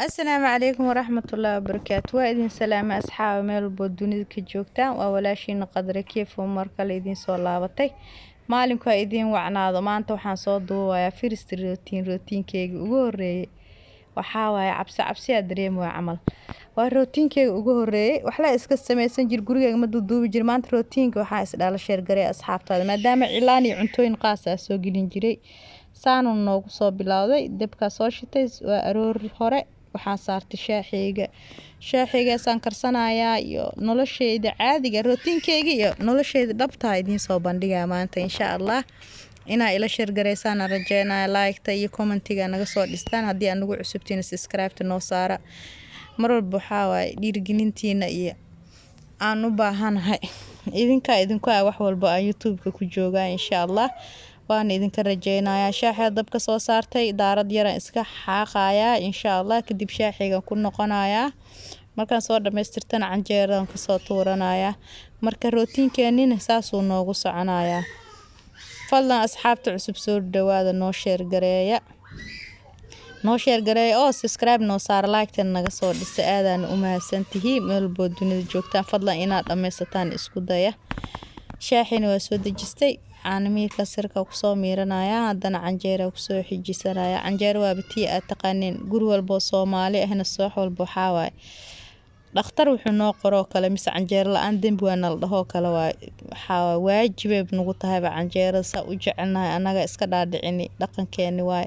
السلام عليكم ورحمة الله وبركاته. وإذن سلام أصحاب ميل بودونيد كجوجتان وولاشين قدر كيف ومركل إذن soo laabatay maalinku waa idin wacnaado maanta waxaan soo duubayaa first routinkeyga ugu horeeyay waxaa waaye cabsi dareemo camal waa routinkeyga ugu horeeyay wax la iska sameeysan jir gurigeyga ma duubi jir maanta routinka waxaa is dhaala sheer garay asxaabtaada maadaama cilaan iyo cuntooyin qaas ah soo gelin jiray saanu noogu soo bilowday dabka soo shitay waa aroor hore waxaan saartay shaaxeyga saan karsanayaa iyo nolosheyda caadiga routinkeyga iyo nolosheyda dhabta idin soo bandhigaa maanta insha Allah inaa ila share gareysaan rajeynaa like-ta iyo commentiga naga soo dhistaan haddii aad nagu cusubtiin subscribe-ta noo saara mar walba waxaa waaye dhiirigelintiina iyo aan u baahanahay idinku wax walba aan YouTube-ka ku joogaa insha Allah waan idinka rajeynayaa shaaxa dabka soo saartay daarad yar iska xaaqayaa insha Allah kadib shaaxiga ku noqonayaa markaan soo dhameystirtana canjeeradan ka soo tuuranayaa marka routinkeenina saas uu noogu soconayaa fadlan asxaabta cusub soo dhawaada noo share gareeya oo subscribe noo saar like-tan naga soo dhisa aadaan u mahadsantihiin meel boodunida joogtaan fadlan inaad dhameysataan isku daya shaaxina waa soo dejistay caanamiirka sirka ku soo miiranaya haddana canjeera ku soo xijisanaya canjeera waa bitii aad taqaaneen guri walba Soomaali ahna soox walba waxa waay dhakhtar wuxuu noo qoro kale mis canjeera la'aan dambi waa nal dhaho kale waxa waajib nagu tahay canjeera sa u jecelnahay anaga iska dhaadhicini dhaqankeeni waay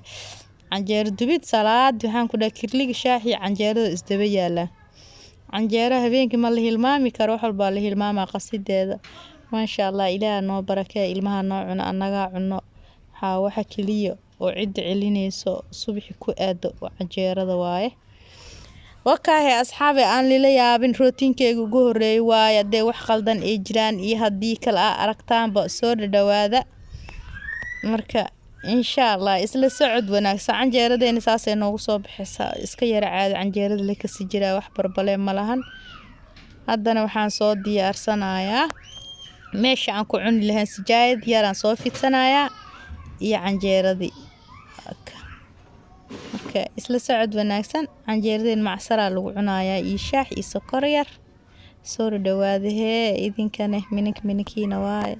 canjeera dubid salaad waxaan ku dhahay kirliga shaaxi canjeerada isdaba yaala canjeera habeenkii ma la hilmaami karo wax walba la hilmaamaa qasideeda ما شاء الله إله نو بركة إلمها نوع أنجا عنو waxa kaliya oo cid celinayso subax ku aado canjeerada waaye wakahay asxaabi aan lila yaabin routinkeyga ugu horeeyay waaye de wax qaldan ee jiraan iyo hadii kala aragtaanba soo dhawaada marka insha Allah isla socod wanaagsan canjeeradeena saasay noogu soo bixisa iska yar caadi canjeerada la kasi jira wax barbale ma lahan haddana waxaan soo diyaarsanayaa meesha aan ku cuni lahayn sijaayad yaraan soo fidsanayaa iyo canjeeradii marka isla socod wanaagsan canjeeradeen macsara lagu cunayaa iyo shaax iyo sokor yar soo dhawaadahee idinkana mininkiina waaye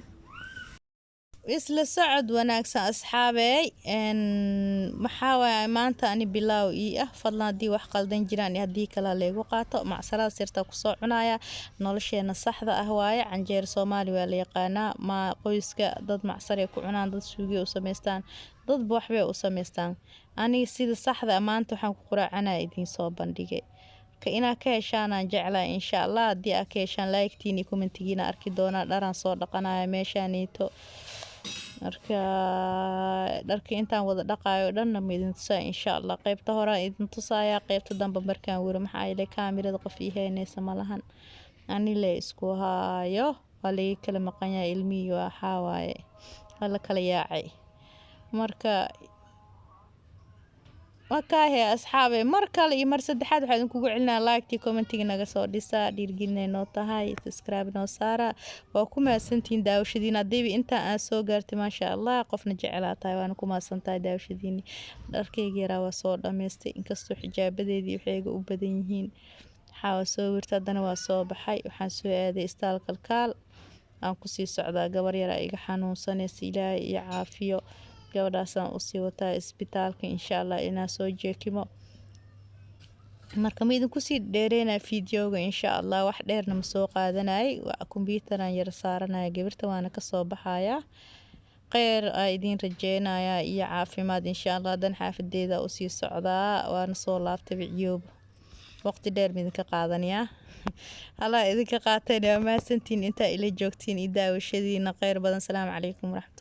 isla socod wanaagsan asxaabey maxaa waay maanta ani bilaaw ah fadlan hadii wax qaldan jiraan hadii kala leego qaato macsarada sirta ku soo cunaya nolosheena saxda ah waaye canjeer Soomaali waa la yaqaanaa ma qoyska dad macsar ay ku cunaan dad suugi u sameystaan dad waxbay u sameystaan ani sida saxda maanta waxaan ku quraacana idin soo bandhigay ka ina ka heshaan aan jeclaa insha Allah hadii aad ka heshaan like-tiin iyo commentigiina arki doona dharan soo dhaqanaya meeshaanito marka dharka intaan wada dhaqaayo dhanna midin tusaa insha Allah qaybta hore idin tusaaya qaybta dambe markaan wiro maxaa ilaa kaamirada qof iheynaysa malahan ani la isku haayo wali kala maqan yahay ilmiyo waxa waaye wala kala yaacay marka wakahay asxaabe mar kale iyo mar saddexaad waxaan kugu celinaa like-tii commentiga naga soo dhisa dhiirgelinay noo tahay subscribe noo saara waa ku mahadsantiin daawashadiina hadii inta aan soo gaartay ma sha Allah qofna jecelaatay waan ku mahadsantahay daawashadiina dharkeyga yara waa soo dhameystay inkastoo xijaabadeedii waxayga u badan yihiin waxaa soo wirtadana waa soo baxay waxaan soo aaday istaal kalkaal aan ku sii socdaa gabar yar iga xanuunsanaysa Ilaahay iyo caafiyo gabadhaasaan u sii wataa isbitaalka insha Allah inaa soo jeekimo marka ma idin ku sii dheereena fiidiyoga insha Allah wax dheerna ma soo qaadanay waa kombiyuutaraan yar saaranaya gabarta waana ka soo baxaya qeyr ay idin rajeynaya iyo caafimaad insha Allah dan xaafadeeda u sii socdaa waana soo laabtay biciyoob waqti dheer midin ka qaadanaya Allah idinka qaatay ma santiin inta ila joogtiin daawashadiina qeyr badan. Assalaamu calaykum.